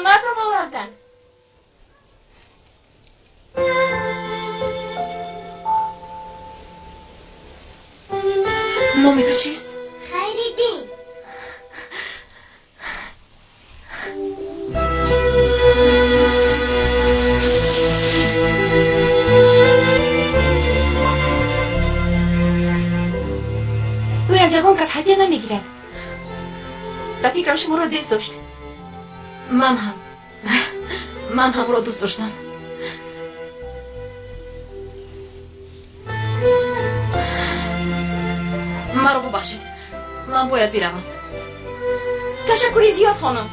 مردم آوردن. نام تو چیست؟ خیریدین. وی از یکم کس هدیه نمیگیرد. در فکرم شما را دوست داشت. من هم را دوست داشتم. مرا ببخشید. من باید بروم. تشکری زیاد خانم.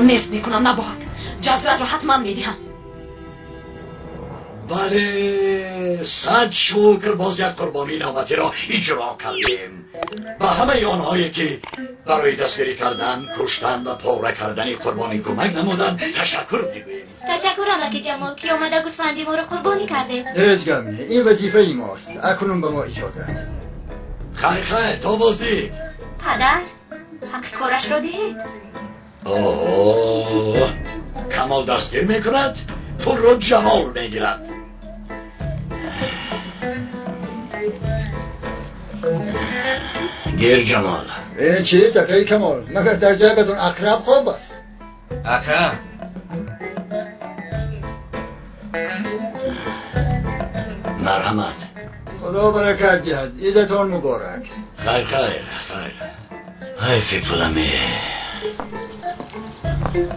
نیست میکنم نباید. جزویت رو حتما میدیم. بله 100 شکر باز یک قربانی نوبتی را اجرا کردیم. و همه آنهایی که برای دستگیری کردن، کشتن و پاره کردن قربانی کمک نمودند تشکر میگوییم. تشکر آمک جمال که اومده گوسفندی ما رو قربانی کرده. هیچ گمی این وظیفه ای ماست. اکنون به ما اجازه. خیر تا بازدید. پدر حق کارش را دهید. اوه کمال دستگیر میکند پول رو جمال میگیرد. گیر جمال. این چیست اکای کمال؟ مگر در جیبتون اقرب خواب است؟ اکا مرحمت. خدا برکت دهد. عیدتون مبارک. خیر حیفی پولمی.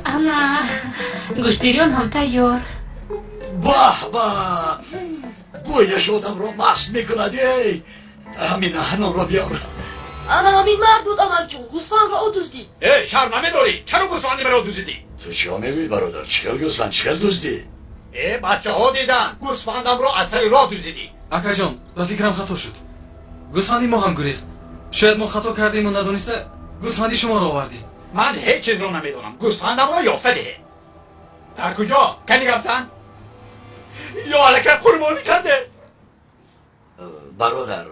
اما گوشت بریان هم تیار. به گویش آدم رو مست میکند. همین هنو رو بیار. انا همین مرد بود آمد جون. گوسفند را دزدید. شرم نمیداری؟ چرا گوسفندی مرا دزدیدی؟ تو چی ها میگوی برادر؟ چیکار گوسفند چیکار دزدی؟ بچه ها دیدن گوسفندم را از سر راه دزدیدی. اکا جان و فکرم خطا شد. گوسفندی ما هم گریخت. شاید ما خطا کردیم و ندانسته گوسفندی شما را آوردیم. من هیچ چیز رو نمیدونم. گوسفندم را یافته ده. در کجا؟ کنی گمسن؟ یا علکه قربانی کرده؟ برادر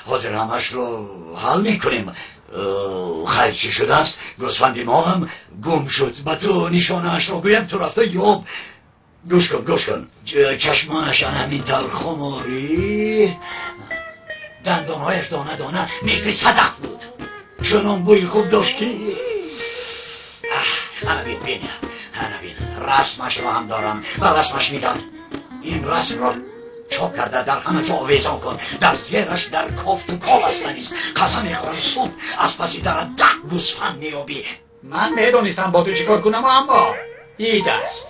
حاضر همش رو حل میکنیم. خیر چی شده است؟ گوسفندی ما هم گم شد. با تو نشانهاش رو گویم تو رفته یاب. گوش کن چشمانش همین طور خماری، دندانهایش دانه دانه مثل صدف بود. چنان بوی خوب داشت که همه بین رسمش رو هم دارم و رسمش میدن. این رسم را چاپ کرده در همه جا آویزان کن. در زیرش در کاف تو کاف اصلا نیست. قسم میخورم صبح از پسی در 10 گوسفند میابی. من میدونستم با تو چیکار کنم اما دید است.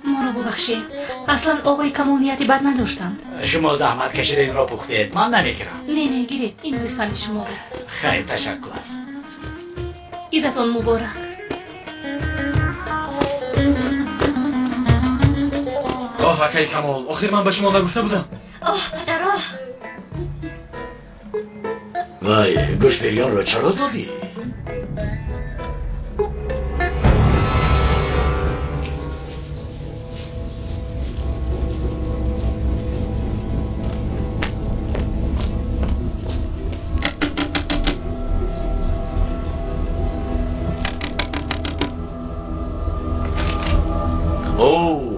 ما رو ببخشید. اصلا آقای کمونیتی بد نداشتند. شما زحمت کشید این را پختید. من نمیگیرم. نه گیرید. این گوسفند شما بود. خیلی تشکر. عیدتون مبارک. اکای کمال آخر من به شما نگفته بودم. پدرا وای گوشت بریان را چرا دادی؟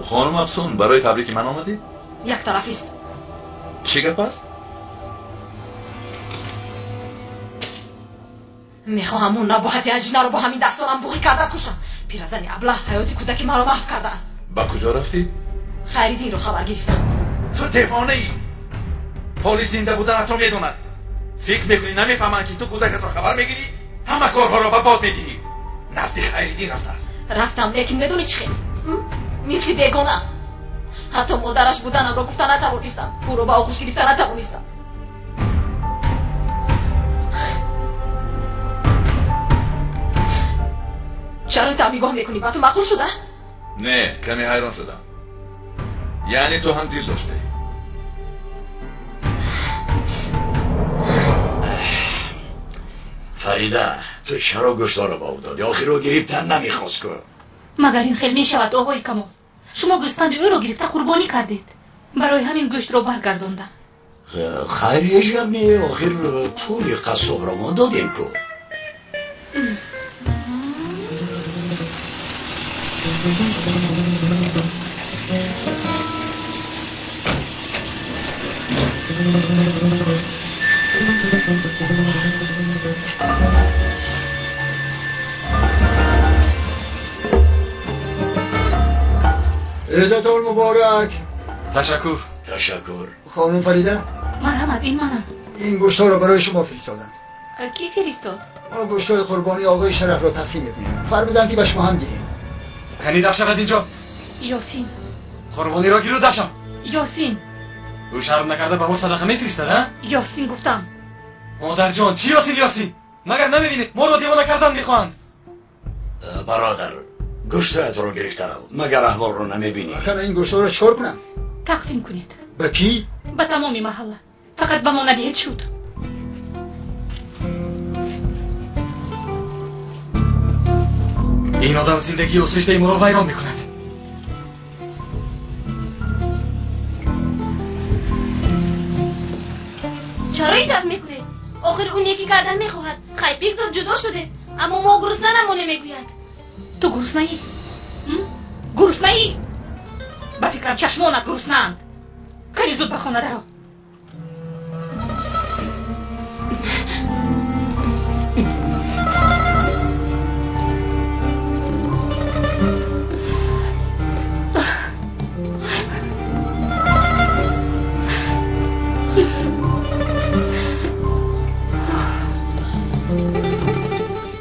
خانم افسون برای تبریک من آمدی؟ یک طرفی است. چی گپ است؟ میخواهم اون نباهت اجنه رو با همین دستانم بوغی کرده کشم. پیرزنی ابله حیاتی کودکی مرا محو کرده است. با کجا رفتی؟ خیریدین رو خبر گرفتم. تو دیوانه ای؟ پلیس زنده بودن تو میدوند. فکر میکنی نمیفهمن که تو کودکت رو خبر میگیری؟ همه کارها رو به باد میدهی. نزد خیریدین رفته است. رفتم لیکن میدونی چی خیلی؟ مثل بیگانه حتی مادرش بودنم را گفتن نتوانستم. او را به آغوش گرفتن نتوانستم. چرا این تعمیگاه میکنی؟ با تو معقول شده؟ نه، کمی حیران شدم. یعنی تو هم دل داشته ای؟ فریده تو چرا گوشتا را با او دادی؟ آخر رو گرفتن نمیخواست که. مگر این خیلی می شود آقای کمال؟ شما گوسفند او را گرفته قربانی کردید. برای همین گوشت را برگرداندم. خیر هیچ گپ نه. آخر پول قصاب را ما دادیم که. عیدتون مبارک. تشکر. خانم فریده، مرحمت، این منم. این گوشت ها را برای شما فرستادم. کی فرستاد؟ ما گوشت های قربانی آقای شرف را تقسیم می‌کنیم. فرمودن که به شما هم دهیم. کنی دفشم از اینجا. یاسین. قربانی را گیرو دفشم. یاسین. او شرم نکرده به ما صدقه میفرستد ها؟ یاسین گفتم. مادر جان چی یاسین؟ مگر نمیبینی ما را دیوانه کردن میخواهند. برادر گوشت را گرفتن مگر احوال رو نمیبینی؟ کنه این گوشت را چکار کنم؟ تقسیم کنید. به کی؟ به تمام محله. فقط به ما ندهید شد. این آدم زندگی و سجده ما را ویران میکند. چرا این طرف میکنید؟ آخر اون یکی کردن میخواهد. خیلی بگذار جدا شده. اما ما گرسنه نمونه میگوید. تو گرسنه ای؟ گرسنه ای؟ به فکرم چشمانت گرسنه اند. کنی زود به خانه درو.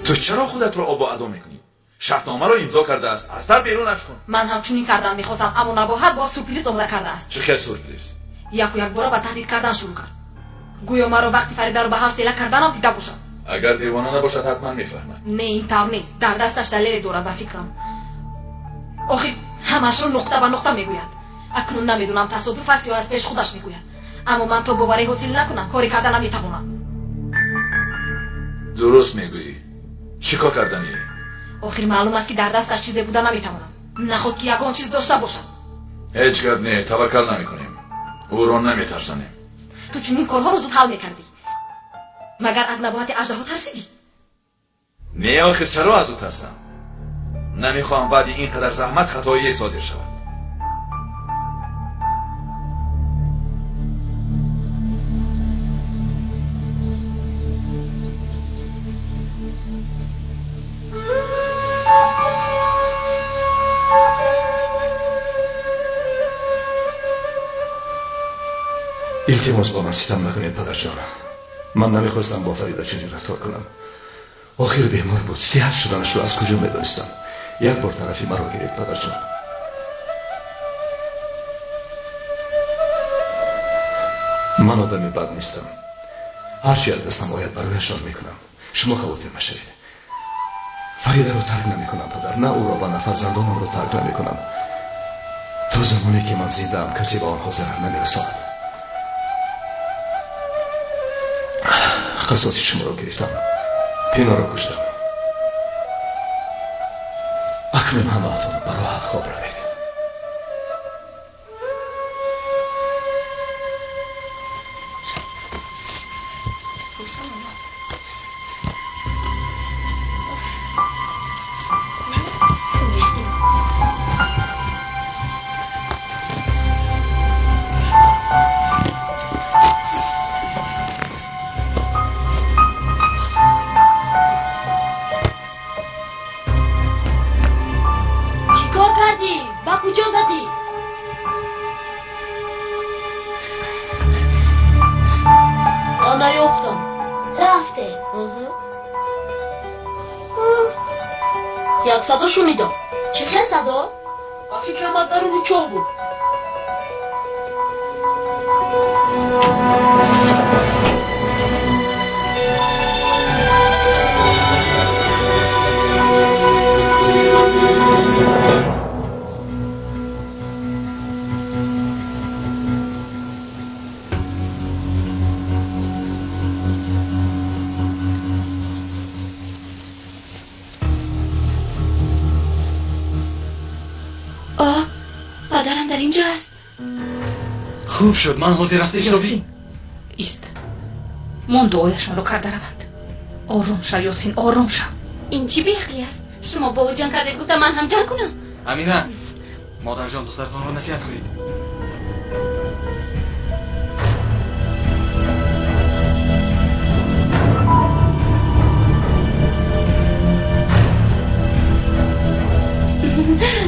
تو چرا خودت رو آب و ادا میکنی؟ شرطنامه رو امضا کرده است. از در بیرونش کن. من همچنین کردن میخواستم اما نباید با سورپریز آمده کرده است. چه سورپریز؟ یک و یک بار به تهدید کردن شروع کرد. گویا مرا وقتی فریده رو به حوصله کردنم دیده باشد. اگر دیوانه نباشد حتما میفهمد. نه این طور نیست. در دستش دلیل دارد به فکرم. آخه همش رو نقطه به نقطه میگوید. اکنون نمیدونم تصادف است یا از پیش خودش میگوید. اما من تا باوری حاصل نکنم کاری کردن نمیتوانم. درست میگویی. چیکار کردنی؟ آخر معلوم است که در دستش چیزی بوده نمیتوانم. نخود که یگان چیز داشته باشد. هیچ گپ نه. توکل نمیکنیم. او را نمیترسانیم. تو چون این کارها رو زود حل میکردی. مگر از نباهت اژدها ترسیدی؟ نه آخر چرا از او ترسم؟ نمیخواهم بعد اینقدر زحمت خطایی صادر شود. التماس با من ستم نکنید پدرجان. من نمیخواستم با فریده چنین رفتار کنم. آخر بیمار بود. صحت شدنش رو از کجا میدانستم؟ یک بار طرفی مرا گرفت پدرجان. من آدمی بد نیستم. هرچی از دستم آید برایشان میکنم. شما خواهید مشوید. فریده رو ترک نمیکنم پدر. نه او را و نه فرزندانم رو ترک نمیکنم. تا زمانی که من زنده ام کسی به آنها ضرر نمیرساند. قساط شما را گرفتم. پینا را کشتم. اکنون همه اتون براحت خواب روید. یک صدا شنیدم. چه خیلی صدا؟ فکرم از درون چاه بود. اینجا است. خوب شد من حاضر رفته یاسین ایست. من دعایشان رو کرده روند. آروم شو یاسین، آروم شو. این چی بیخی است؟ شما با او جنگ کرده گفتم من هم جنگ کنم. امینا مادر جان دخترتان رو نصیحت کنید.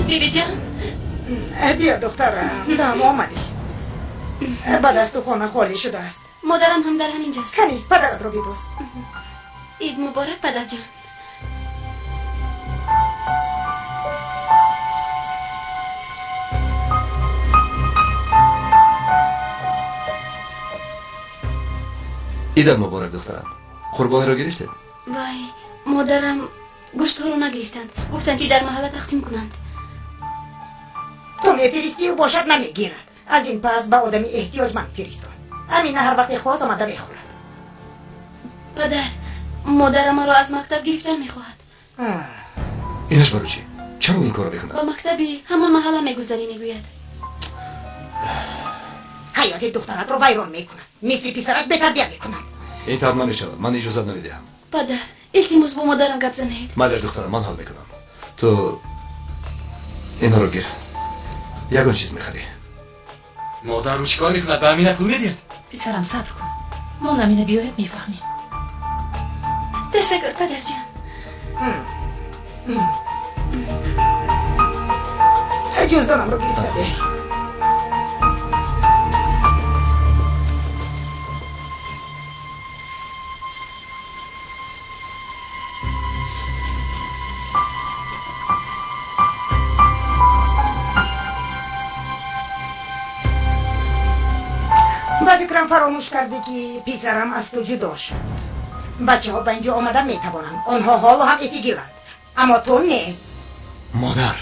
بیبی جان بیا دخترم دم آمدی. بعد از تو خانه خالی شده است. مادرم هم در همینجاست. کنی پدرت رو بیبوس. عید مبارک پدر جان. ایدت مبارک دخترم. قربانی رو گرفته؟ وای مادرم گوشت ها رو نگرفتند. گفتند که در محله تقسیم کنند. تو میفرستی و باشد نمیگیرد. از این پس به آدمی احتیاج من فرستاد. امینه هر وقت خواست آمده بخورد. پدر مادرم را از مکتب گرفتن میخواهد. اینش برای چی؟ چرا این کارو میکنه؟ با مکتبی همون محله میگذری میگوید. حیات دخترت رو ویران میکنند. مثل پسرش بتربیت میکنند. این طور نمیشود. من اجازه نمیدهم. پدر التماس با مادرم گپ زنید. مادر دخترم من حال میکنم. تو اینا رو گیر. یگان چیز میخری. مادر رو چیکار میکنه؟ به امینه پول میدید؟ پسرم صبر کن. من امینه بیاید میفهمیم. تشکر پدر جان. جزدانم رو گرفته. فکرم فراموش کرده که پسرم از تو جدا شد. بچه ها به اینجا آمدن میتوانند. آنها حال هم افیگیرند. اما تو نه. مادر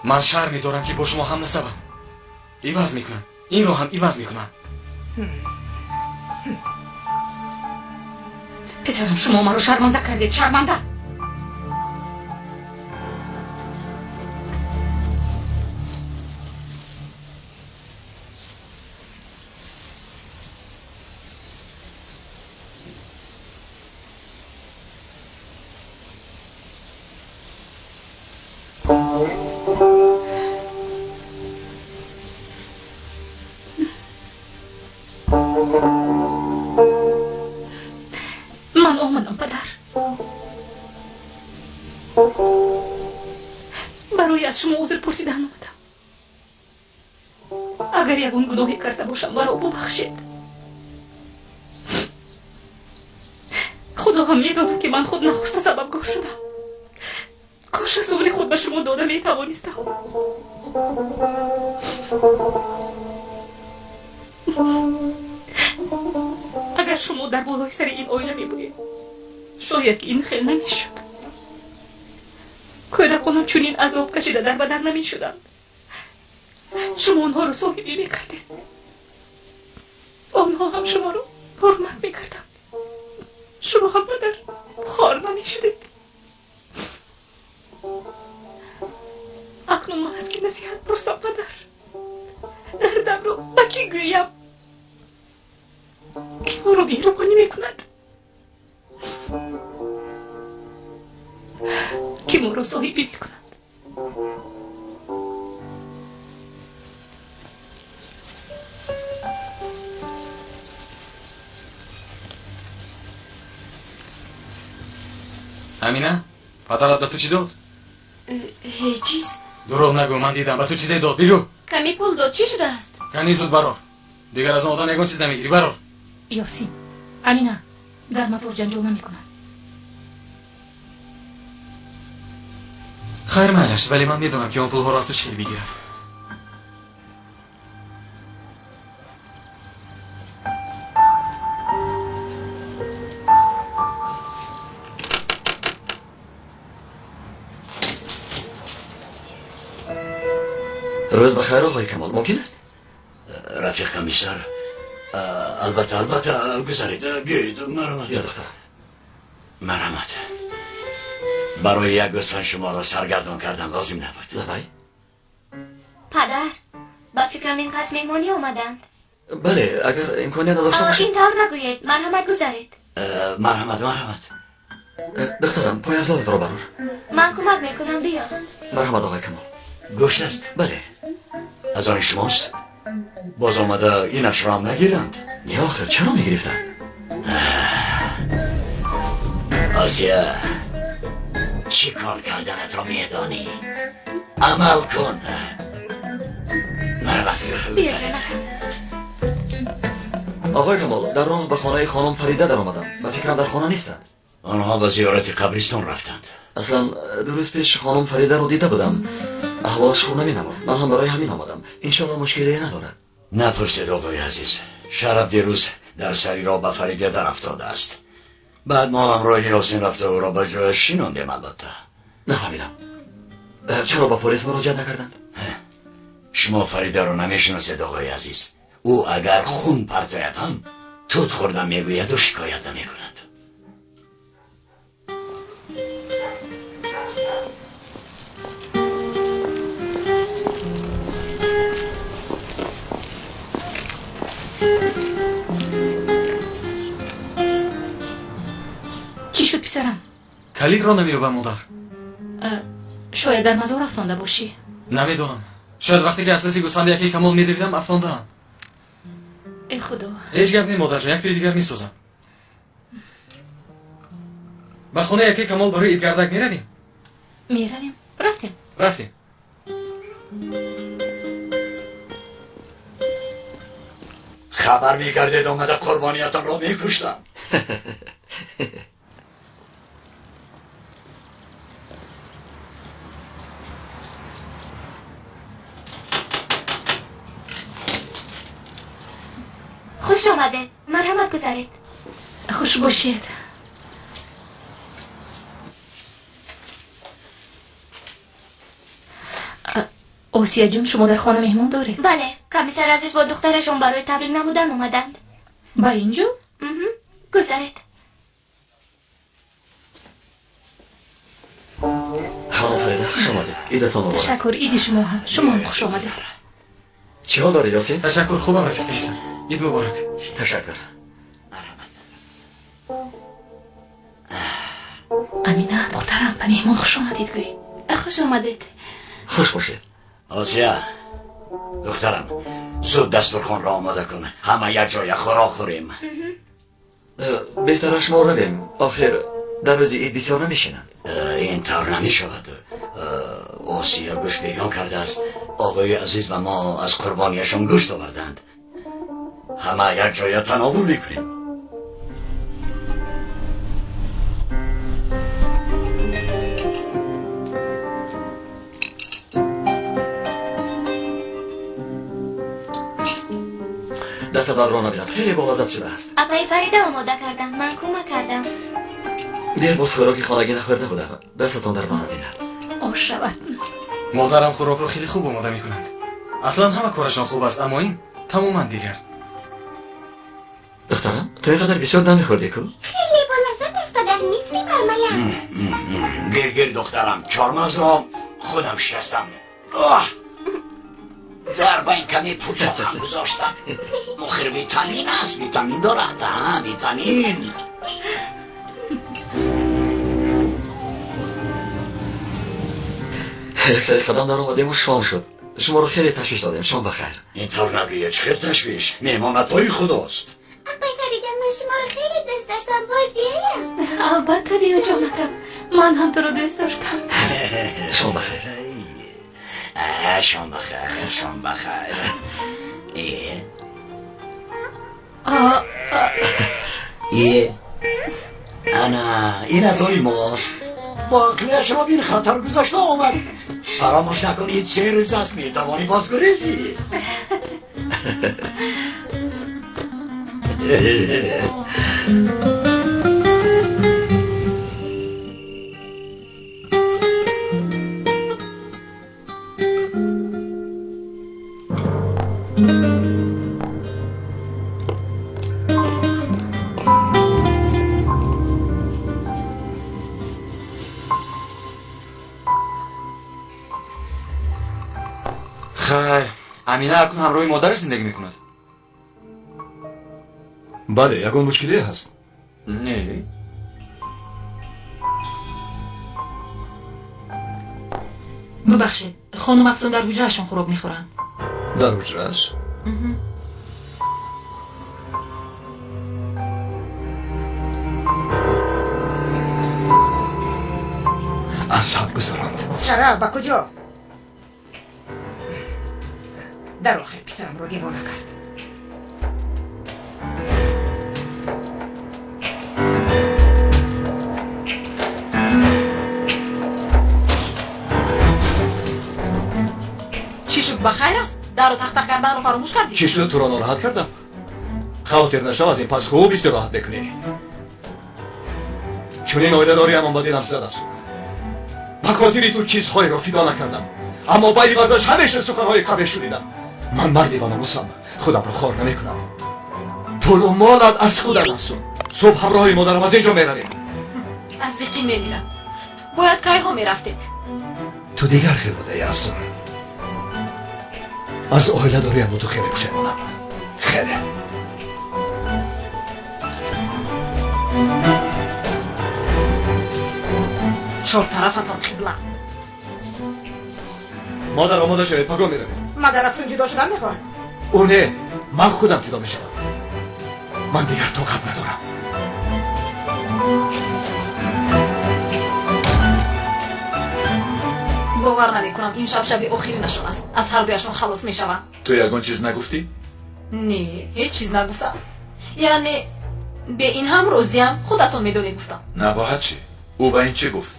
من شرمی دارم که با شما هم نسبم. ایواز میکنم. این رو هم ایواز میکنم. پسرم شما ما رو شرمنده کردید. شرمنده. من آمدم پدر. برای از شما عذر پرسیدن آمدم. اگر یکون گناهی کرده باشم مرا ببخشید. خدا هم میداند که من خود نخواسته سببگار شدم. کاش از آن خود به شما داده میتوانستم. اگر شما در بالای سر این آینه می بودید شاید که این خیل نمی شد. کودکانم چنین عذاب کشیده در بدن نمی شدند. شما آنها رو صاحبی می کردید. آنها هم شما رو حرمت می کردند. شما هم پدر خوار نمی شدید. اکنون من از کی نصیحت پرسم پدر؟ دردم رو به کی گویم؟ کی ما رو مهربانی میکند؟ کی ما رو صاحبی میکند؟ امینه پدرت به تو چی داد؟ هیچ چیز. دروغ نگو من دیدم به تو چیزی داد. بگو. کمی پول داد. چی شده است؟ کنی زود برار. دیگر از اون آدم یگان چیز نمیگیری. برار. یاسین امینه در مزار جنجال نمیکنن. خیر معلش ولی من میدونم که اون پول ها را از تو چیل بگیرم. روز بخیر آقای کمال ممکن است؟ رفیق کمیسر البته گذارید بیایید. مرحمت یا دختر مرحمت. برای یک گوسفند شما را سرگردان کردم لازم نبود. زبای مادر با فکرم این قسم مهمانی اومدند. بله اگر امکانیت داشته باشه. این طور نگویید، مرحمت گذارید. مرحمت. دخترم پای افزادت رو برور. من کمک میکنم بیا. مرحمت آقای کمال. گوشت است؟ بله. از آن شماست؟ باز آمده اینش را هم نگیرند؟ نه آخر چرا میگرفتن؟ آسیا چی کار کردنت را میدانی؟ عمل کن. مرحمت بیا آقای کمال در راه به خانه خانم فریده در آمدم و فکرم در خانه نیستند. آنها به زیارت قبرستان رفتند. اصلا 2 روز پیش خانم فریده رو دیده بودم، احوالش خوب نمی نمود. من هم برای همین آمدم. انشالله مشکلی ندارد. نپرسید آقای عزیز. شرف دیروز در سری را به فریده در افتاده است. بعد ما همراه یاسین رفته او را به جایش شیناندیم. البته نفهمیدم چرا با پلیس مراجعه نکردند؟ شما فریده رو نمیشناسید آقای عزیز. او اگر خون پرتاید هم توت خوردن میگوید و شکایت نمیکند. چی شد پسرم؟ کلید را نمییابم مادر. شاید در مزار افتانده باشی. نمیدونم. شاید وقتی که اساسی گوسفند یکی کمال میدویدم افتاندم. ای خدا. هیچ گپ نی مادر جان، یک توی دیگر میسازم. به خونه یکی کمال برای عید گردک میرویم. رفتیم. خبر میکردید آمده قربانیتان را میکشتم. خوش آمده. مرحمت گذارید. خوش باشید. آسیا جون شما در خانه مهمان دارید؟ بله، کمیسر عزیز با دخترشون برای تبریک نمودن اومدند. با اینجا؟ گذارید. خانم فریده خوش آمدید. عیدتان مبارک. تشکر. عید شما هم. شما هم خوش آمدید. چی حال داری یاسین؟ تشکر. خوبم رفیق پسر. عید مبارک. تشکر. امینه دخترم به مهمان خوش آمدید گوی. خوش آمدید. خوش باشید. آسیا دخترم زود دسترخوان را آماده کن. همه یک جای خوراک خوریم. بهترش ما رویم. آخر در روز عید بسیار نمیشینند. این طور نمی شود. آسیا گوشت بیران کرده است. آقای عزیز و ما از قربانیشون گوشت آوردند. همه یک جای تناول میکنیم. دست در را نبینم. خیلی باوزد شده است. اپای فریده آماده کردم. من کمک کردم. دیر باز خوراکی خانگی نخورده بودم. دستتان در را نبینم. آش شود. مادرم خوراک رو خیلی خوب آماده میکنند. اصلا همه کارشان خوب است، اما این تماما دیگر. دخترم تو اینقدر بسیار نمیخوردی کو؟ خیلی با لذت است در مصری برمایم. گیر دخترم چارمغز را خودم شکستم. در بین کمی پوچاق هم گذاشتم. مخیر ویتامین است. ویتامین دارد. ویتامین. یک سری قدم در آمدیم و شام شد. شما رو خیلی تشویش دادیم. شام بخیر. اینطور نگوید. چه تشویش؟ مهمانتای خداست. اپای فریده من شما رو خیلی دوست داشتم. باز بیایم. البته بیا جانکم. من هم تو رو دوست داشتم. شام بخیر. شام بخیر. شام بخیر. انا این از آنی ماست. با کلیش را بین خطر گذاشته آمد. فراموش نکنید 3 روز است میتوانی بازگریزی. خیر امینا اکنون همراه مادرش زندگی میکند. بله، یگان مشکلی هست. نه. ببخشید، خانم افزون در حجرهشون خوراک میخورن. در حجرهش؟ از ساعت گذراند. چرا؟ با کجا؟ در آخر پسرم رو دیوانه کرد. چی شد؟ بخیر است؟ در رو تختق کردن رو فراموش کردی؟ چی شد تو را ناراحت کردم؟ خاطر نشو از این پس خوب استراحت بکنی. چون این آیده داری اما با دلم زد است. به خاطر تو چیزهای را فدا نکردم، اما با عوضش همیشه سخنهای کبه شنیدم. من مردی با ناموسم، خودم را خوار نمیکنم. طول و مالت از خودت است. صبح همراه مادرم از اینجا میرویم. از زیقی میمیرم. باید که ها میرفتید؟ تو دیگر خیر بوده ای افزون. از آیله داری اما تو خیلی پشیمانم. خیلی. چهار طرفتان قبله. مادر آماده شوید، پگاه میرویم. مادر افزون جدا شدن میخواد. او نه، من خودم جدا میشوم. من دیگر طاقت ندارم. باور نمیکنم این شب آخری نشون است. از هر دویشون خلاص میشوم. تو یگان چیز نگفتی؟ نه، هیچ چیز نگفتم. یعنی به این هم روزیم خودتون میدونی گفتم. نباید چی؟ او به این چه گفت؟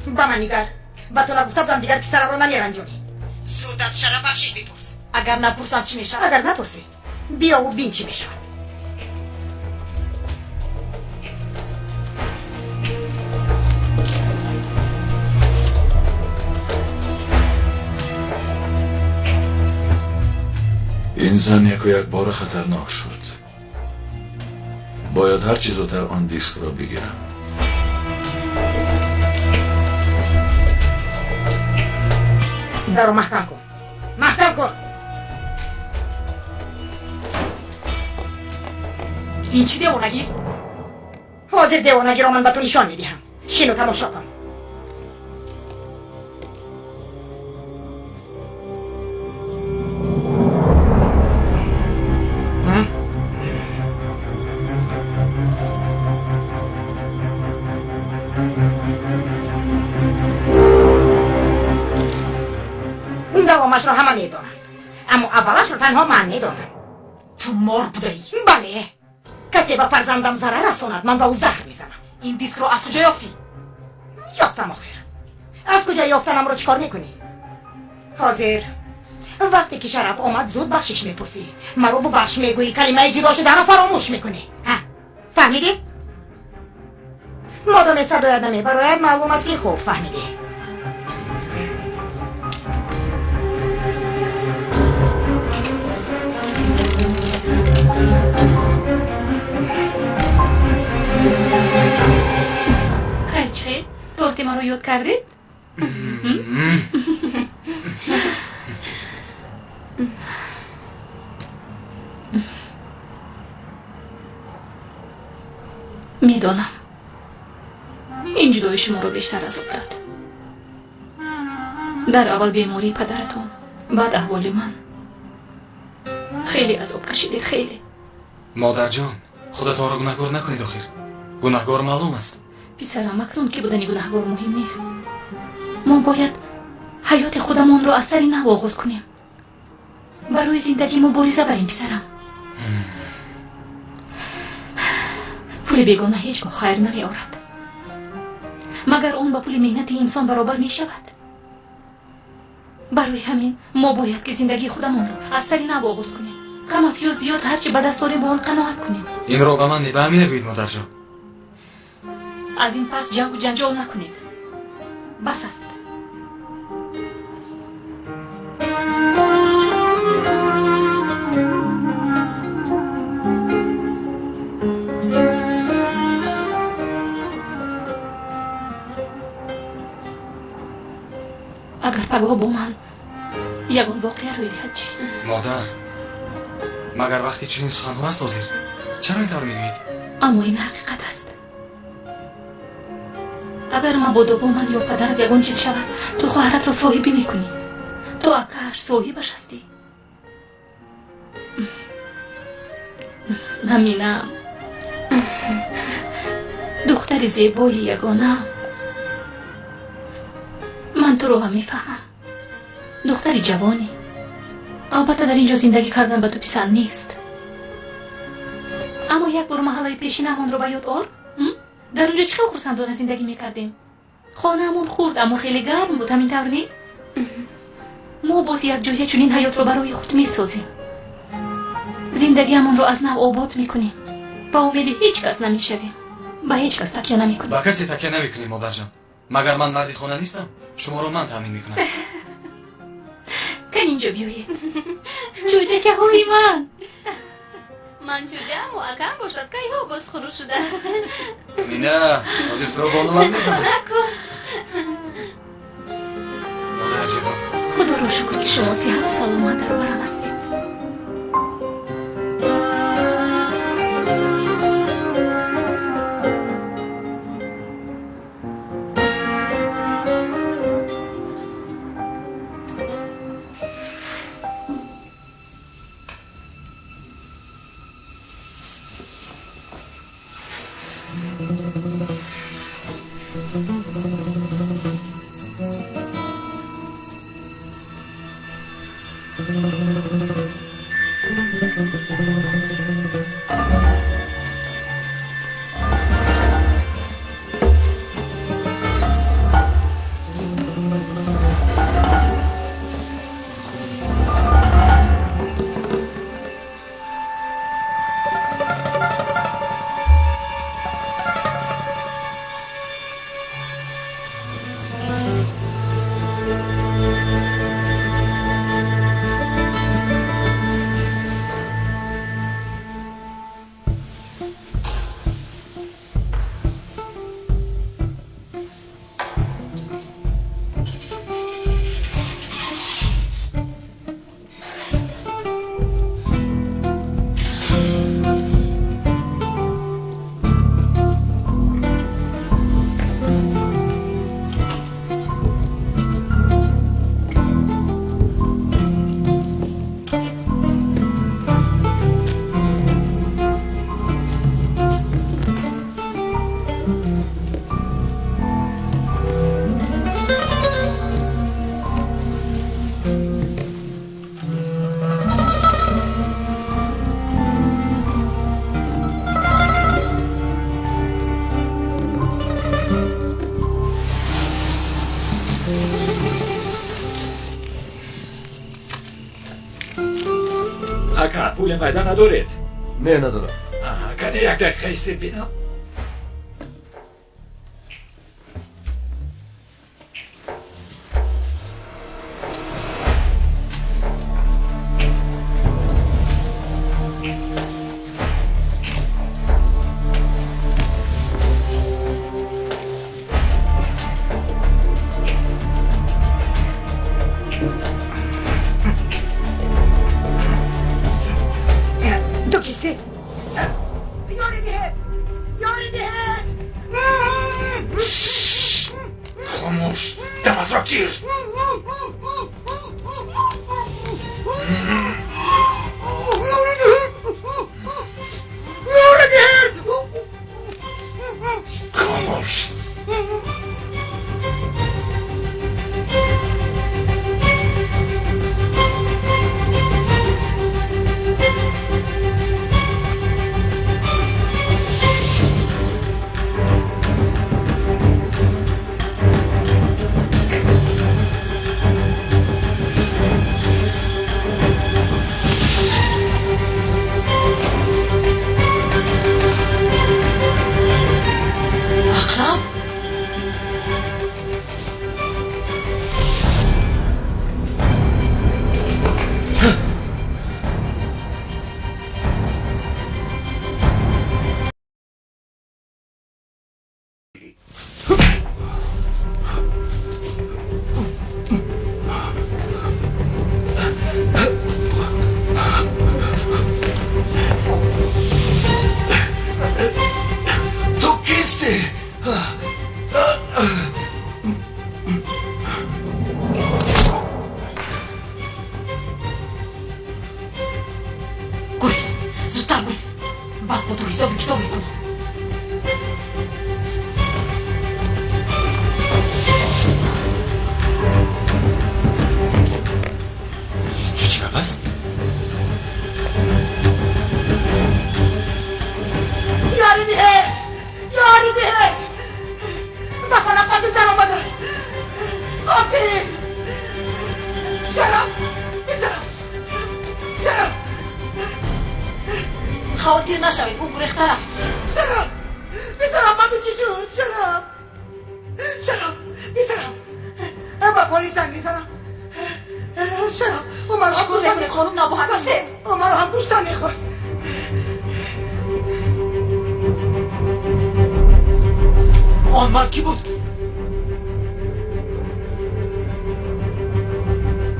با من نگر. با تو نگفته بودم دیگر پسرم رو نمیرنجونی. سود از شرم بخشش بپرس. اگر نپرسم چی میشه؟ اگر نپرسی بیا و بین چی میشه. این زن یک بار خطرناک شد. باید هر چیز زودتر آن دیسک را بگیرم. درو محکم کن. محکم کن. این چی دیوانگی است؟ حاضر دیوانگی را من به تو نشان میدهم. شینو تماشا کن. دوامش را همه میدونند، اما اولش را تنها من میدونم. تو مار بوده ای؟ بله. کسی به فرزندم ضرر رساند من به او زهر میزنم. این دیسک رو از کجا یافتی؟ یافتم آخر. از کجا یافتنم رو چیکار میکنی؟ حاضر وقتی که شرف آمد زود بخشش میپرسی، مرا با بخش میگویی، کلمه جدا شدن رو فراموش میکنی. فهمیدی؟ مادام صدایت نمیبراید معلوم است که خوب فهمیدی. خیلی تورتی ما رو یاد کردید؟ میدانم این جدایی شما رو بیشتر عذاب داد. در اول بیماری پدرتون، بعد احوال من. خیلی عذاب کشیدید، خیلی. مادر جان، خودتان را گناهکار نکنید. آخر گناهکار معلوم است. پسرم، اکنون که بودن گناهکار مهم نیست. ما باید حیات خودمون رو از سری نو آغاز کنیم. برای زندگی مبارزه بریم پسرم. پول بیگانه هیچگاه خیر نمی آورد، مگر اون با پول مهنت انسان برابر می شود. برای همین ما باید که زندگی خودمون رو از سری نو آغاز کنیم. کم از یا زیاد هرچی به دست داریم با اون قناعت کنیم. این را به من به همین نگویید مادر جان. از این پس جنگ و جنجال نکنید. بس است. اگر پگاه با من یگان واقعه روی دهد چی؟ مادر مگر وقتی چنین سخنها است حاضر چرا اینطور میگویید؟ اما این حقیقت است. اگر ما با من یا پدرت یگان چیز شود تو خواهرت را صاحبی میکنی. تو اکرش صاحبش هستی. همینم دختر زیبای یگانه. من تو رو هم میفهمم. دختری جوانی. البته در اینجا زندگی کردن به تو پسند نیست. اما یک بار محله پیشینمان رو به یاد آر. در اونجا چه خورسندانه زندگی میکردیم. خانه‌مون خورد اما خیلی گرم بود. همین طور نی؟ ما باز یک جای چنین حیات رو برای خود میسازیم. زندگیمون رو از نو آباد میکنیم. با امید هیچ کس نمیشویم. به هیچ کس تکیه نمیکنیم. با کسی تکیه نمیکنیم مادر جان. مگر من مردی خانه نیستم؟ شما رو من تامین میکنم. کن اینجا بیایی. جوجه های من جوجه و اکم باشد که ها باز خروش شده است. مینه حاضر تو رو بانو هم میزنم. نکن. مادر جان خدا رو شکر که شما صحت و سلامت در برم هستید. اکا پول معده ندارید؟ نه ندارم. کنه یک دقیقه ایستید بینم. زودتر برس بعد با تو حساب کتاب میکنم. اینجا چی گپ است؟ یاری دهت بخانه قاتل در آمده است. قاتل شراب خاطر نشوید او گریخته رفت. شراب مدو چی شد؟ شراب با پلیس زنگ میزنم. شراب عمر چیکار نکنه خانم نباید است. عمر هم کشتن میخواست. آن مرد کی بود؟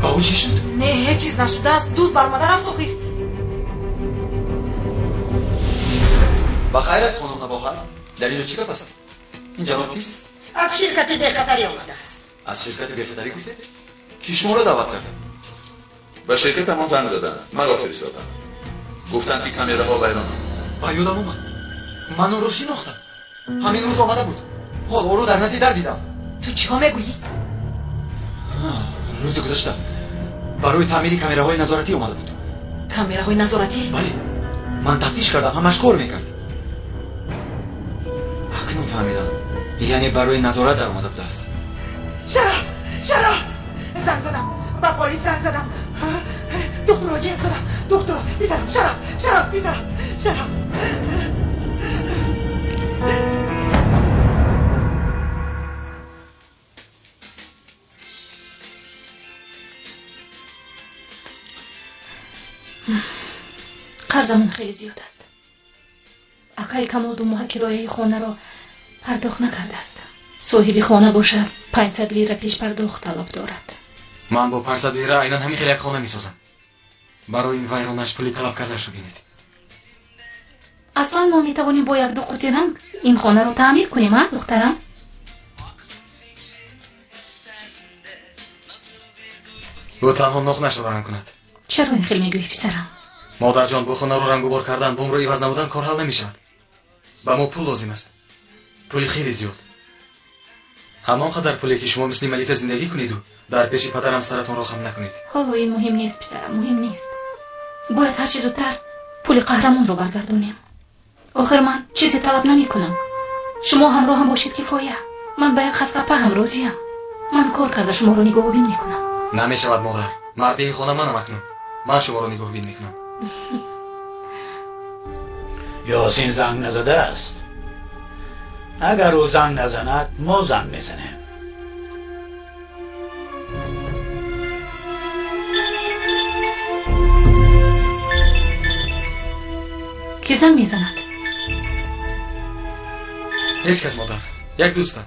با او چی شد؟ نه هیچ چیز نشده است. دوست برآمده رفت آخر. بخیر است خانم نباخر. در اینجا چی گپ است؟ این جناب کیست؟ از شرکت بخطری آمده است. از شرکت بخطری گفتید؟ کی شما را دعوت کرد؟ به شرکت ما زنگ دادن، مرا فرستادن. گفتن که کامیراها ویران. با یادم اومد. من اون رو شناختم. همین روز آمده بود. حال او رو در نزدیک دیدم. تو چیکار میگویی؟ روز گذشته برای تعمیر کامراهای نظارتی اومده بود. کامراهای نظارتی؟ بله. من تفتیش کردم همش کار میکرد. اکنون فهمیدم یعنی برای نظارت در اومده بود است. شراب زنگ زدم با پلیس زنگ زدم. دکتر جن زدم. دکتر میذارم شراب میذارم. قرضمون خیلی زیاد است. اکای کمال 2 ماه کرایه خانه را پرداخت نکرده است. صاحب خانه باشد 500 لیره پیش پرداخت طلب دارد. من با 500 لیره عیناً همین خیلی یک خانه میسازم. برای این ویرانش پولی طلب کرده شو بینید. اصلا ما میتوانیم با 1-2 قوطی رنگ این خانه را تعمیر کنیم ها دخترم؟ او تنها نخ نشو رنگ کند. چرا این خیلی میگویی پسرم؟ مادر جان با خانه رو رنگ و بار کردن بوم رو عوض نمودن کار حل نمیشود. با ما پول لازم است. پولی خیلی زیاد. همان قدر پولی که شما مثل ملکه زندگی کنید و در پیش پدرم سرتون را خم نکنید. حالا این مهم نیست پسرم، مهم نیست. باید هر چه زودتر پول قهرمان رو برگردونیم. آخر من چیزی طلب نمی کنم. شما همراه هم باشید کفایه. من با یک خسکپه هم راضیم. من کار کرده شما رو نگاه بین میکنم. نمیشود مادر. مرد این خانه منم اکنون. من شما رو نگاه بین میکنم. یاسین زنگ نزده است. اگر او زنگ نزند ما زنگ میزنیم. کی زنگ میزند؟ هیچ کس مادر. یک دوستم.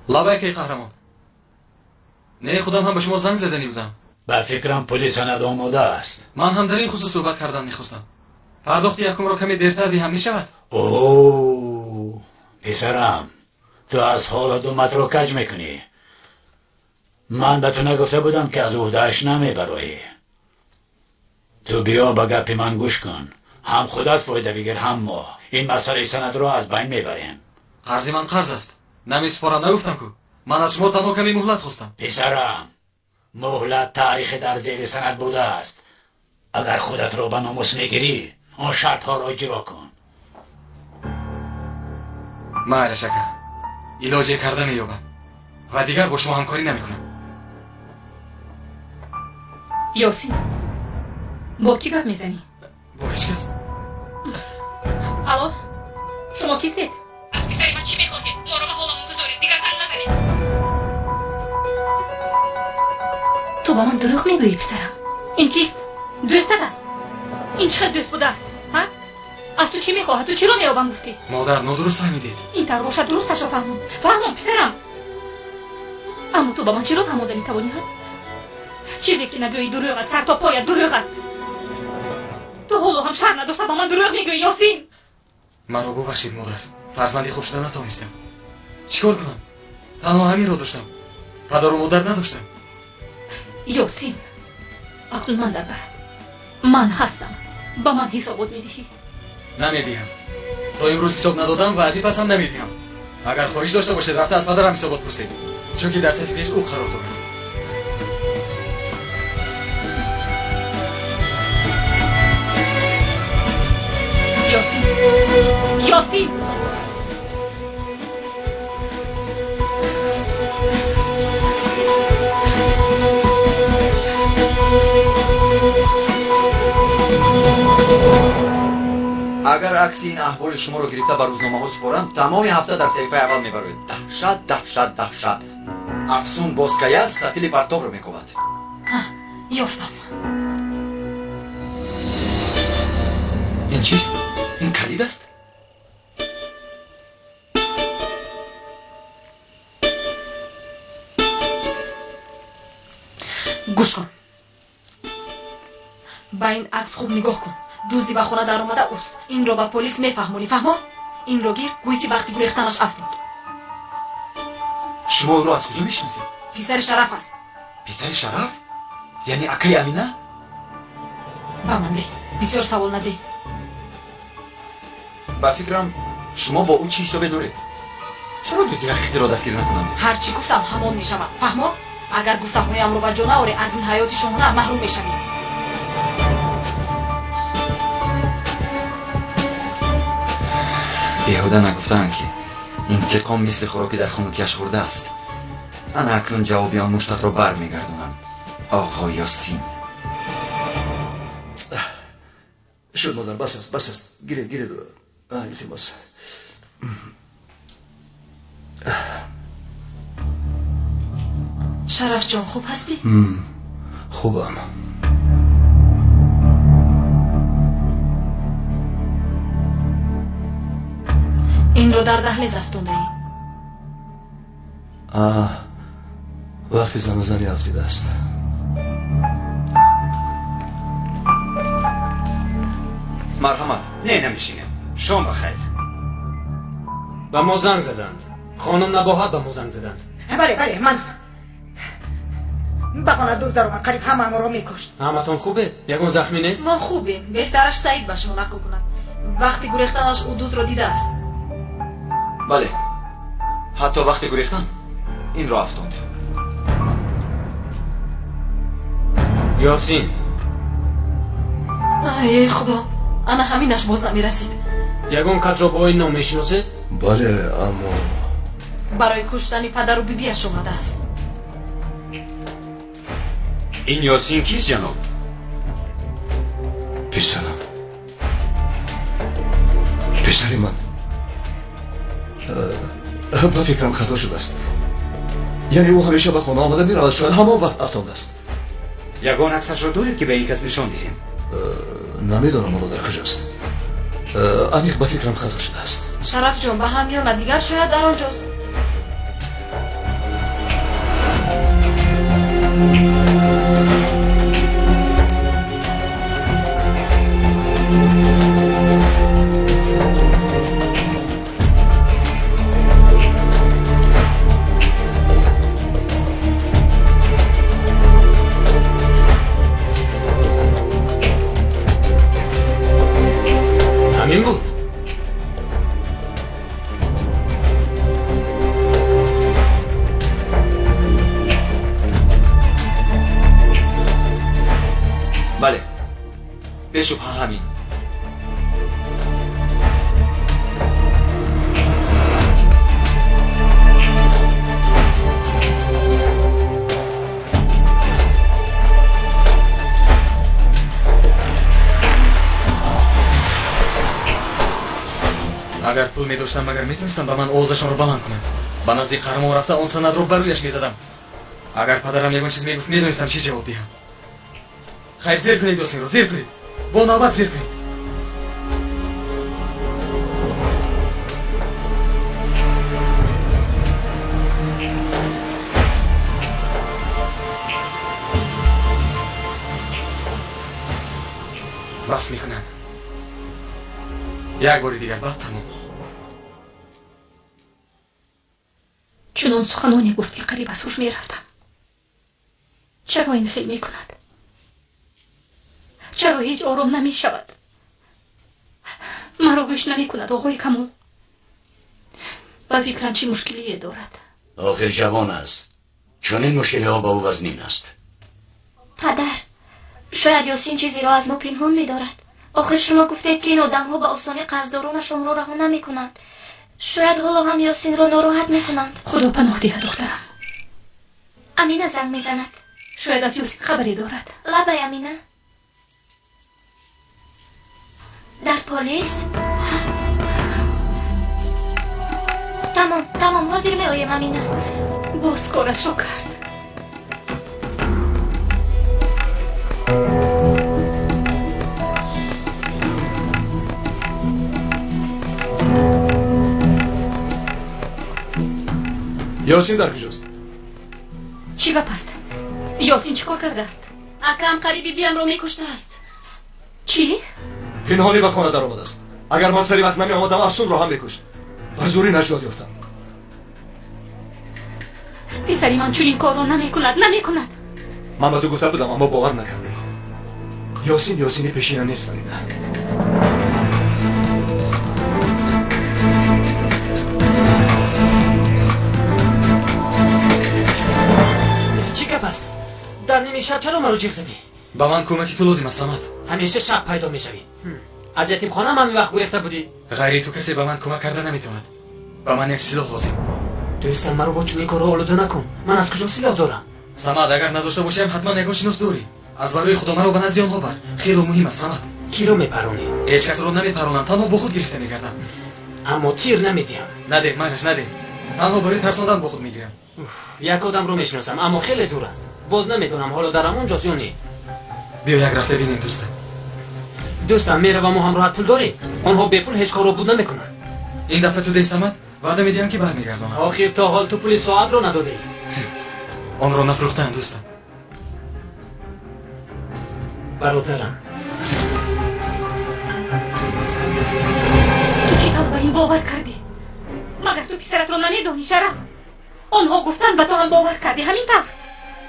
لابه قهرمان. نه خودم هم به شما زنگ زدنی بودم. به فکرم پلیس سند آماده است. من هم در این خصوص صحبت کردن میخواستم. پرداخت یکم را کمی دیرتر دهم میشود؟ اوه پسرم تو از حال دومت رو کج میکنی. من به تو نگفته بودم که از عهده‌اش نمیبرایی. تو بیا به گپ من گوش کن. هم خودت فایده بگیر هم ما. این مسئله سند رو از بین میبریم. قرض من قرض است. نمیسپارم نگفتم که من از شما تنها کمی مهلت خواستم. پسرم مهلت تاریخ در زیر سند بوده است. اگر خودت رو به ناموس میگیری آن شرط ها را اجرا کن. من شکر علاجی کرده مییابم و دیگر با شما همکاری نمیکنم. یاسین با کی گپ میزنی؟ با هیچ کس. الو شما کیستید؟ از پسر من چی میخواهید؟ ما رو به حالمون بذارید دیگر زنگ نزنید. تو با من دروغ میگویی پسرم. این کیست؟ دوستت است. این چه دوست بوده است؟ ها؟ از تو چی میخواهد؟ تو چی رو میابم گفتی؟ مادر نادرست فهمیدید. این طور باشد درستش را فهمم پسرم. اما تو با من چی رو فهموده میتوانی؟ چیزی که نگویی دروغ است. سر تا پایت دروغ است. تو حالا هم شر نداشته با من دروغ میگویی یاسین. مرا ببخشید مادر. фарзанди хуб шуда натавонистам. чикор кунам? танҳо ҳаминро доштам. падару модар надоштам. ёсин, акнун ман дар барад. ман ҳастам. ба ман ҳисобот медиҳӣ? намедиҳам. то имрӯз ҳисоб надодам ва аз ин пас ҳам намедиҳам. агар хоҳиш дошта бошед рафта аз падарам ҳисобот пурсед, чунки дар сафи пеш ӯ қарор дорад. ёсин, ёсин! агар акси ин аҳволи шуморо гирифта ба рӯзномаҳо супорам, тамоми ҳафта дар саҳифаи аввал мебароед. даҳшат, даҳшат, даҳшат. афсун боская сатили партобро мекобад. ёфтам. ин чист? ин калид аст? гӯш кун. ба ин акс хуб нигоҳ кун. дузди ба хона даромада уст. инро ба полис мефаҳмонӣ, фаҳмо? инро гир, гӯй ки вақти гурехтанаш афтод. шумо ӯро аз куҷо мешиносед? писари Шараф аст. писари Шараф? яъне акаи Амина? ба ман деҳ, бисёр савол надеҳ. ба фикрам шумо бо ӯ чӣ ҳисобе доред? чаро дузди ҳақиқиро дастгир накунанд? ҳар чӣ гуфтам ҳамон мешавад, фаҳмо? агар гуфтаҳоямро ба ҷо наорӣ, аз ин ҳаёти шоҳона маҳрум мешавӣ. беҳуда нагуфтаанд ки интиқом мисли хӯроки дар хунукиаш хӯрдааст. ана акнун ҷавоби он муштатро бармегардонам. оғо Ёсин. шуд модар, бас аст. гиред. илтимос. Шарафҷон, хуб ҳастӣ? хубам. инро дар даҳлез афтондаӣ? вақти занозани афтидааст. марҳамат. не намешинем. шом бахайр. ба мо занг заданд. хонум Набоҳат ба мо занг заданд. бале, ман ба хона дуз даромад, қариб ҳамаамро мекушт. ҳаматон хубед? ягон захмӣ нест? мо хубем. беҳтараш Саид ба шумо нақл кунад. вақти гурехтанаш ӯ дузро дидааст. бале. ҳатто вақти гурехтан инро афтонд. ёсин. ай худо, ана ҳаминаш боз намерасид. ягон касро бо ин ном мешиносед? бале, аммо барои куштани падару бибиаш омадааст. ин Ёсин кист ҷаноб? писарам. писари ман. ба фикрам хато шудааст. яъне ӯ ҳамеша ба хона омада меравад, шояд ҳамон вақт афтондааст. ягон аксашро доред ки ба ин кас нишон диҳем? намедонам ҳоло дар куҷост. аниқ ба фикрам хато шудааст. Шарафҷон, ба ҳам ёнад, дигар шояд дар онҷост. ҳамин буд. бале. бешубҳа ҳамин. агар пул медоштам, магар метавонистам ба ман овозашонро баланд кунам. ба назди қаҳрамон рафта он санадро ба рӯяш мезадам. агар падарам ягон чиз мегуфт, медонистам чӣ ҷавоб диҳам. хайр, зер кунед Ёсинро, зер кунед. бо навбат зер кунед. бас мекунам. як бори дигар, баъд тамом. چون سخنانی گفت که قریب از هوش میرفتم. چرا این فیلم میکند؟ چرا هیچ آرام نمی شود؟ مرا گوش نمی کند آقای کمال. با فکرم چی مشکلی دارد؟ آخر جوان است. چون این مشکلی ها با او وزنین است. پدر، شاید یاسین چیزی را از ما پنهان می دارد. آخر شما گفتید که این آدم ها به آسانی قرضدارانشان را رها نمی کنند. شاید حالا هم یاسین را ناراحت می کنند. خدا پناه دهد دخترم. امینه زنگ می زند. شاید از یاسین خبری دارد. لبه امینه در پلیس. تمام حاضر می آیم امینه. باز کارش را کرد. یاسین در کجاست؟ چی گپ است؟ یاسین چی کار کرده است؟ اکم قریبی بیام رو میکشته است. چی؟ پنهانی به خانه در آمده است. اگر من سری وقت نمی آمدم افسون رو هم میکشت. و زوری نجات یافتم. پسری من چون این کار رو نمی کند. من به تو گفته بودم اما باور نکردی. یاسینی پیشینه نیست ولیده. چی گپ است؟ در نیمه شب چرا مرا جیغ زدی؟ با من کمکی تو لازم است سمت. همیشه شب پیدا میشوی. از یتیم خانه هم وقت گریخته بودی؟ غیری تو کسی به من کمک کرده نمیتواند. با من یک سلاح لازم. دوستم مرا با چون این کار رو آلوده نکن. من از کجا سلاح دارم؟ سمت اگر نداشته باشم حتما نگاه شناس داری. از برای خدا مرا به نزد آنها بر. خیلی مهم است سمت. کی رو میپرونی؟ هیچ کس رو نمیپرونم. تنها با خود گرفته میگردم. اما تیر نمیدیم. نده منش نده. تنها برای ترساندن با خود میگیرم. یک آدم رو میشناسم اما خیلی دور است. باز نمیدونم حالا در همونجاست یا نه. بیا یک رفته بینیم دوستم میره و ما هم راحت پول داری. آنها بی پول هیچ کار رو بود نمیکنن. این دفعه تو سمت وعده میدیم که برمیگردم. آخر تا حال تو پول ساعت رو ندادی. آن رو نفروختن دوستم. برادرم تو چطور به این باور کردی؟ مگر تو پسرت رو نمیدانی چرا؟ آنها گفتن و تو هم باور کردی همین طور.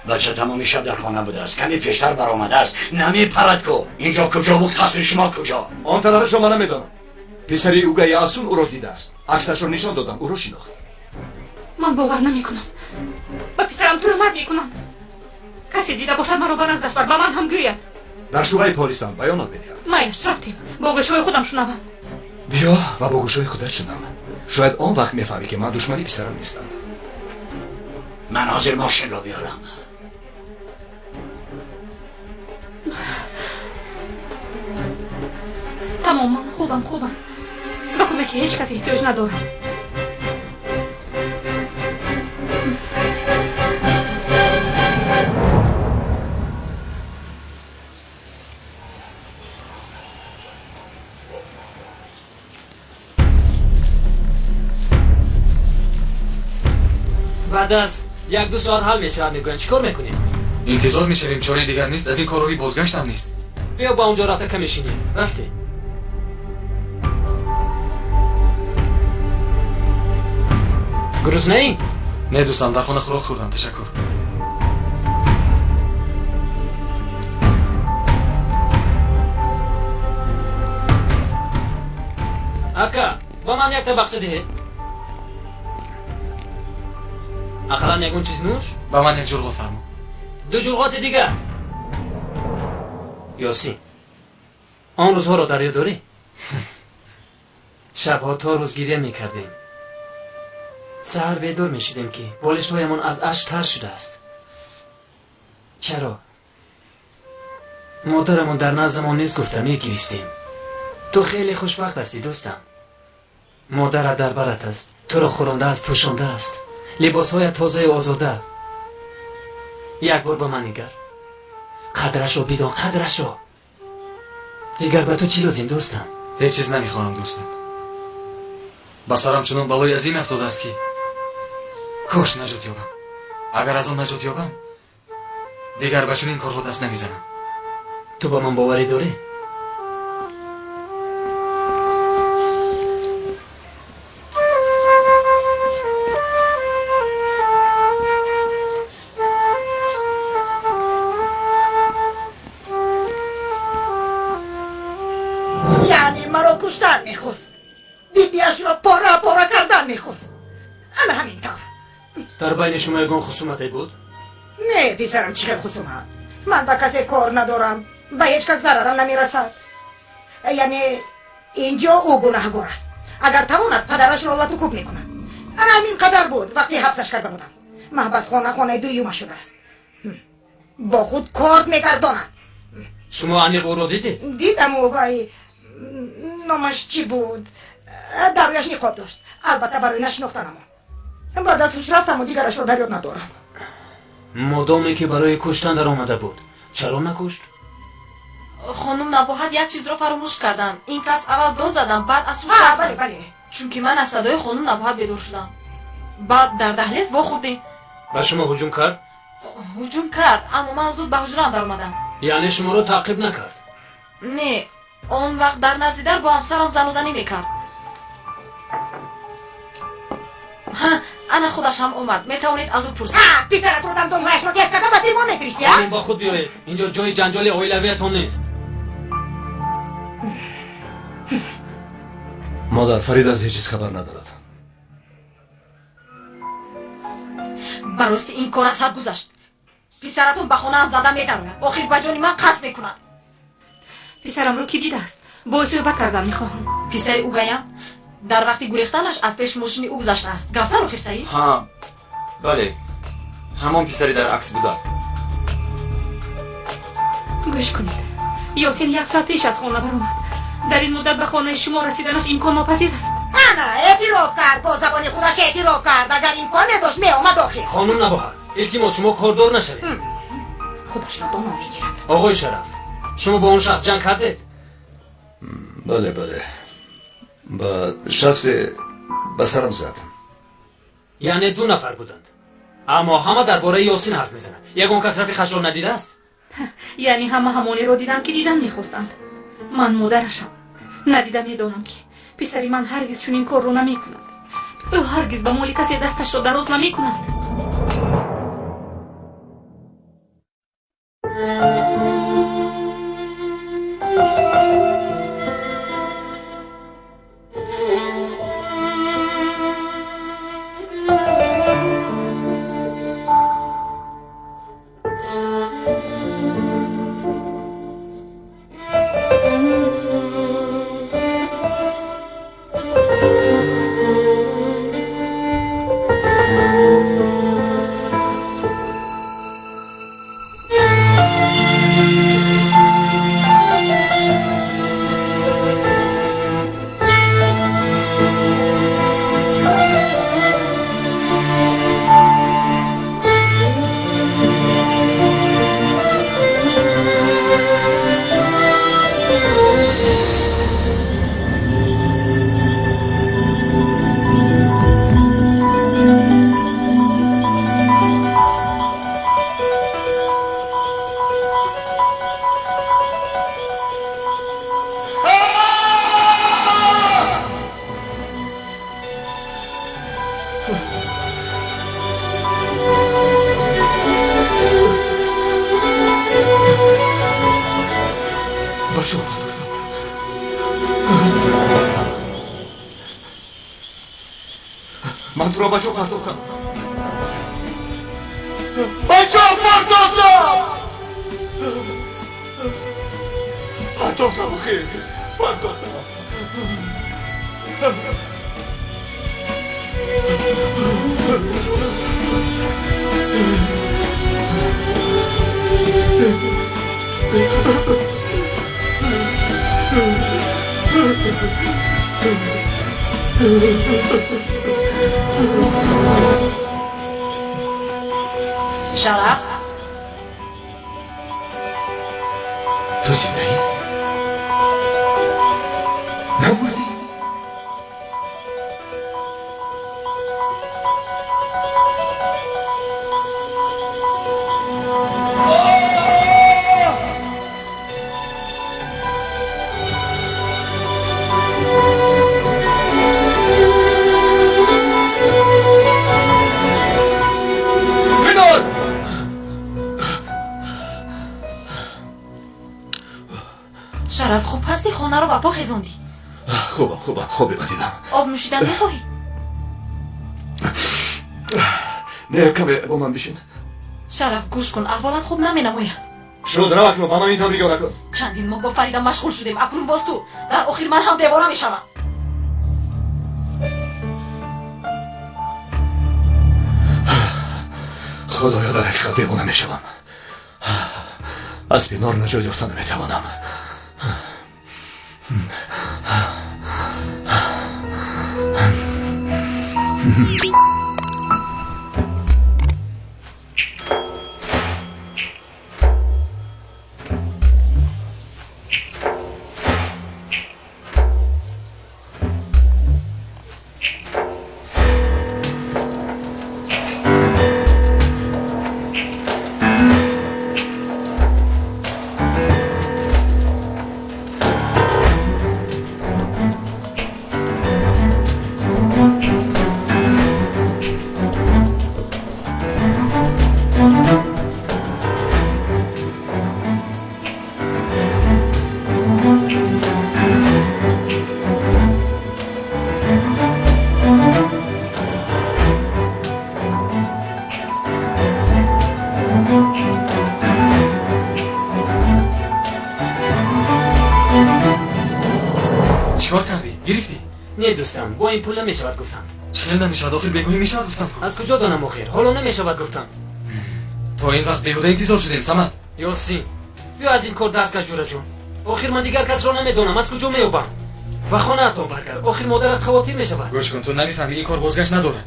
بچه تمامی شب در خانه بوده است. کمی پیشتر برآمده است. نمی پرد کو. اینجا کجا بود؟ قصر شما کجا؟ آن طرف شما نمیدانم. پسری اوگای افسون او را دیده است. عکسش را نشان دادم. او را شناخت. من باور نمیکنم. با پسرم تهمت میکنم. کسی دیده باشد مرا به نزدش بر. با من هم گوید. در شعبه پلیس هم بیانات بدیم. مایش رفتیم. با گوشهای خودم شنوم. بیا و با گوشهای خودت شنوم. شاید آن وقت میفهمی که من دشمنی پسرم نیستم. من حاضر ماشین را بیارم. تمام من خوبم. با کمک هیچ کسی احتیاج ندارم. بعد از 1-2 ساعت حل میشه میگن چیکار میکنیم؟ انتظار میشویم چاره دیگر نیست. از این کارهای بازگشت هم نیست. بیا با اونجا رفته کم میشینیم. رفتی گروز نه؟ نه دوستم در خانه خوراک خوردم. تشکر. اکا با من یک طبق ده. اخلا یکون چیز نوش؟ با من یک جرغات فرما. 2 جرغات دیگه. یاسی آن روزها رو در یاد داری؟ شبها تا روز گریه میکردیم. سحر بیدار میشیدیم که بالشتهایمان از اشک تر شده است. چرا؟ مادرمون در نزدمان نیز گفته میگریستیم. تو خیلی خوشبخت هستی دوستم. مادرت در برت است. تو را خورانده است، پوشانده است. لباسهای تازه و آزاده. یک بار با من نگر. قدرشو بدان، قدرشو. دیگر به تو چی لازم دوستم؟ هیچ چیز نمیخواهم دوستم. با سرم چنان بلای عظیم افتاده است که کاش نجات یابم. اگر از آن نجات یابم دیگر به چنین کارها دست نمیزنم. تو با من باوری داری؟ دیش را پارا کردن میخواست. اما همینطور. در بین شما یگان خصومتی بود؟ نه پسرم، چه خصومت؟ من با کسی کار ندارم، به هیچ کس ضررم نمیرسد. یعنی اینجا او گناهگار است. اگر تواند پدرش را لطو کوب میکند. انا همین قدر بود وقتی حبسش کرده بودم. محبس خانه دویوم شده است. با خود کار میگرداند. شما عمیق او را دیدید؟ دیدم او وای نامش چی بود؟ در رویش نقاب داشت. البته برای نشناختن اما بعد از روش رفتم و دیگرش را در یاد ندارم. مادامی که برای کشتن در آمده بود چرا نکشت؟ خانم نباید یک چیز را فراموش کردن. این کس اول داد زدم بعد از روش رفتم. بله. چون که من از صدای خانم نباید بیدار شدم. بعد در دهلیز وا خوردیم. و شما هجوم کرد؟ هجوم کرد اما من زود به حجره‌ام در اومدم. یعنی شما رو تعقیب نکرد؟ نه، اون وقت در نزدیک در با همسرم زن و زنی میکرد. انا خودش هم اومد. میتوانید از او پرسید. پسرت رو دمدمهایش را تست کردم و زیر ما میفرستی؟ خانم با خود بیایید. اینجا جای جنجال اویلویتون نیست. مادر، فرید از هیچ چیز خبر ندارد. براستی این کار از حد گذشت. پسرتون به خانه هم زدن میدروید. آخر به جان من قصد میکنن. پسرم رو کی دیده است؟ با صحبت کردن میخواهم. پسر او گایم در وقتی گریختنش از پیش ماشین او گذشته است. گپ زن آخر ها بله، همان پسری در عکس بوده. گوش کنید، یاسین 1 ساعت پیش از خانه برآمد. در این مدت به خانه شما رسیدنش امکان ناپذیر است. انا اعتراف کرد، با زبان خودش اعتراف کرد. اگر امکان نداشت میآمد داخل. خانم نباید التماس شما کاردار نشوید. خودش را دانا میگیرد. آقای شرف، شما با اون شخص جنگ کردید؟ بله با شخص به سرم زد. یعنی 2 نفر بودند، اما همه درباره یاسین حرف میزنند. یگان کس رفیقش را ندیده است؟ یعنی همانی را دیدند که دیدن میخواستند. من مادرشم، ندیدم میدانم که پسری من هرگز چنین کار رو نمیکند. او هرگز به مال کسی دستش را دراز نمیکند. من تو را بچه پرداختم. بچه پرداختم خیر پرداختم. شرف تو زنده ای؟ نبودی؟ شرف خوب هستی؟ خانه رو با پا خیزوندی؟ خوبه بدیدم. آب نوشیدن میخواهی؟ نه کمی با من بشین. شرف گوش کن، احوالت خوب نمینموید. شد نمکنم با من این طور دیگه نکن. چندین ماه با فریدم مشغول شدیم، اکنون باز تو در آخر من هم دیواره میشوم. خدایا در حقیقت دیوانه میشوم. از بینار نجات یافتن نمیتوانم. چیکار کردی؟ گرفتی؟ نه دوستم، با این پول نمیشود گفتم. چخیل نمیشود آخر بگویی میشود گفتم. از کجا دانم آخر؟ حالا نمیشود گفتم. تا این وقت بیهوده انتظار شدیم صمد. یاسین بیا از این کار دست کش جورا جون. آخر من دیگر کس را نمیدونم از کجا میوبم. و خانه اتون برگرد. آخر مادرت خواتیر میشود. گوش کن، تو نمیفهمی این کار بازگشت نداره.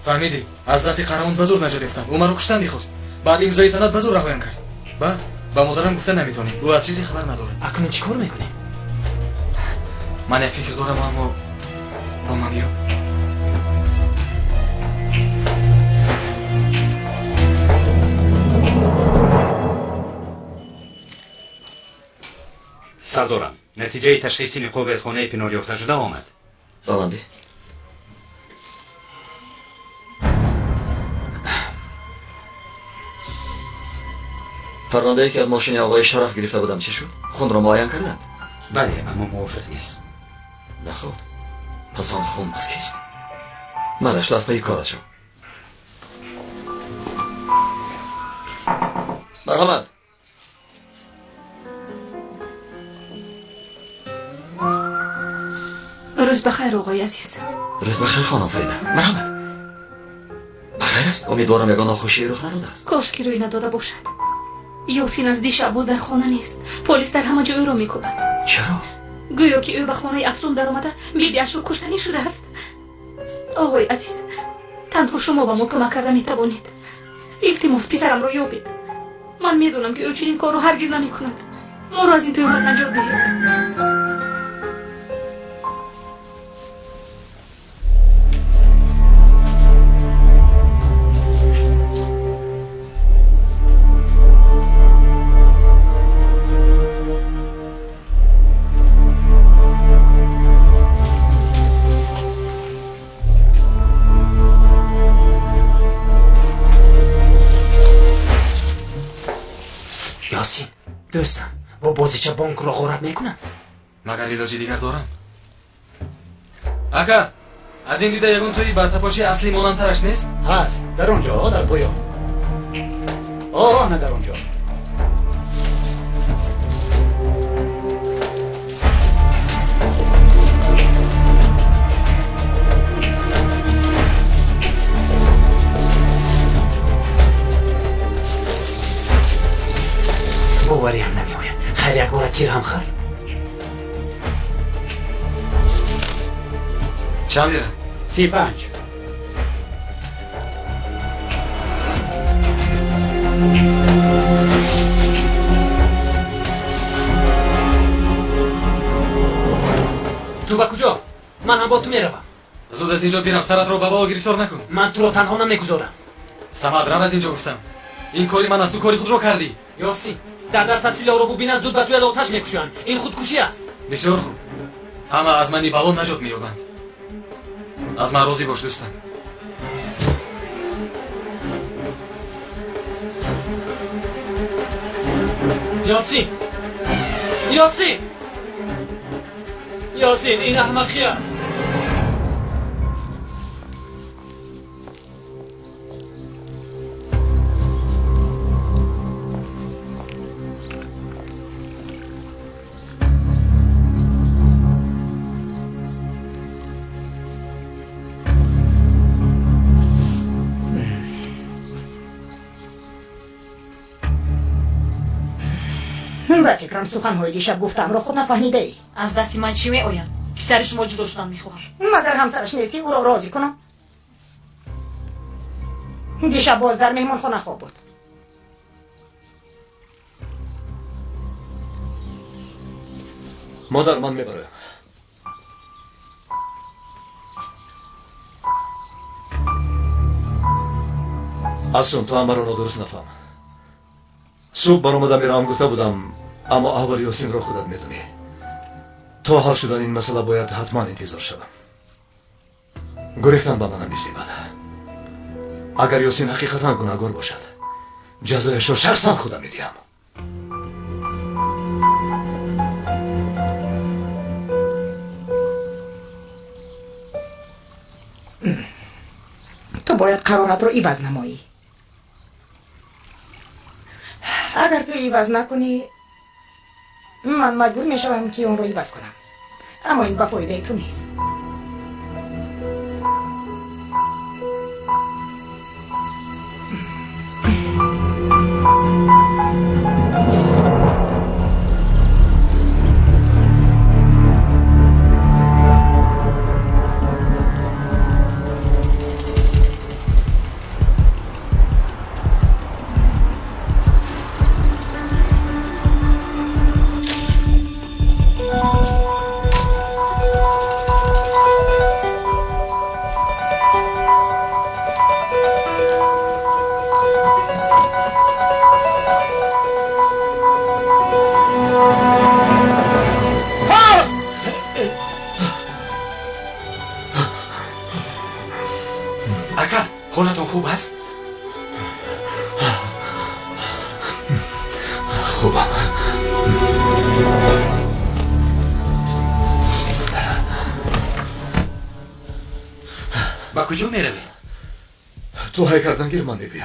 فهمیدی؟ از دست قهرمان بزرگ نجات یافتم. او مرا کشتن میخواست. بعد امضای سند بزرگ رهایم کرد. بعد با مادرم گفته نمیتونی. او از چیزی خبر نداره. اکنون چیکار میکنی؟ من فکر دارم اما با من بیا. سردارم، نتیجه تشخیصی نقاب از خانه پنهان یافته شده آمد. بلنده. پرونده‌ای که از ماشین آقای شرف گرفته بودم چی شد؟ خون را معاین کردند؟ بله، اما موافق نیست. نخود. پس آن خون از کیست؟ منش لازمه ای کارت شو. مرحمت. روز بخیر آقای عزیز. روز بخیر خانم فریده. مرحمت. بخیر است؟ امیدوارم یگان ناخوشی رخ نداده است. کاش که روی نداده باشد. یاسین از دیشب باز در خانه نیست. پلیس در همه جا او را میکوبد. چرا؟ گویا که او به خانه افسون در آمده بیبیش را کشتنی شده است. آقای عزیز، تنها شما به ما کمک کرده میتوانید. التماس پسرم را یابید. من میدونم که او چنین کار را هرگز نمیکند. ما را از این تهمت نجات دهید. یاسین دوستم، با بازیچه بانک را غارت میکنم. مگر علاجی دیگر دارم؟ اکا از این دیده یگون توی برتپاشی اصلی مانندترش نیست؟ هست در اونجا، در پویا. نه در اونجا. باوری هم نمی آید. خیر یک بار تیر هم خر. چند لیره؟ 35. تو با کجا؟ من هم با تو میروم. زود از اینجا بیرم، سرت رو بابا گرفتار نکن. من تو رو تنها نمیگذارم. صمد رو از اینجا گفتم. این کاری من از تو کاری خود رو کردی. یاسین در دست از سلاح رو ببینند زود به سوی آتش میکشند. این خودکشی است. بسیار خوب. همه از منی بلا نجات مییابند. از من راضی باش دوستم. یاسین یاسین یاسین این احمقی است. به فکرم سخنهای دیشب گفتم رو خود نفهمیده ای. از دستی من چی می آید؟ پسر شما جدا شدن میخواهم. مگر همسرش نیستی او را راضی کنم؟ دیشب باز در مهمان خانه خواب بود. مادر من میبرایم. اصلا تو همه رو درست نفهم. صبح برآمدم میرم گفته بودم اما احوال یاسین رو خودت میدونی. تا حل شدن این مسئله باید حتما انتظار شدم. گریختن به من میزیبد. اگر یاسین حقیقتا گناهکار باشد جزایش رو شخصا خودم میدیم. تو باید قرارت رو عوض نمایی. اگر تو عوض نکنی من مجبور میشم که اون رو عوض کنم، اما این به فایده تو نیست. حالتون خوب است؟ خوبم. با کجا میروی؟ تو های کردن گیر من میبیم.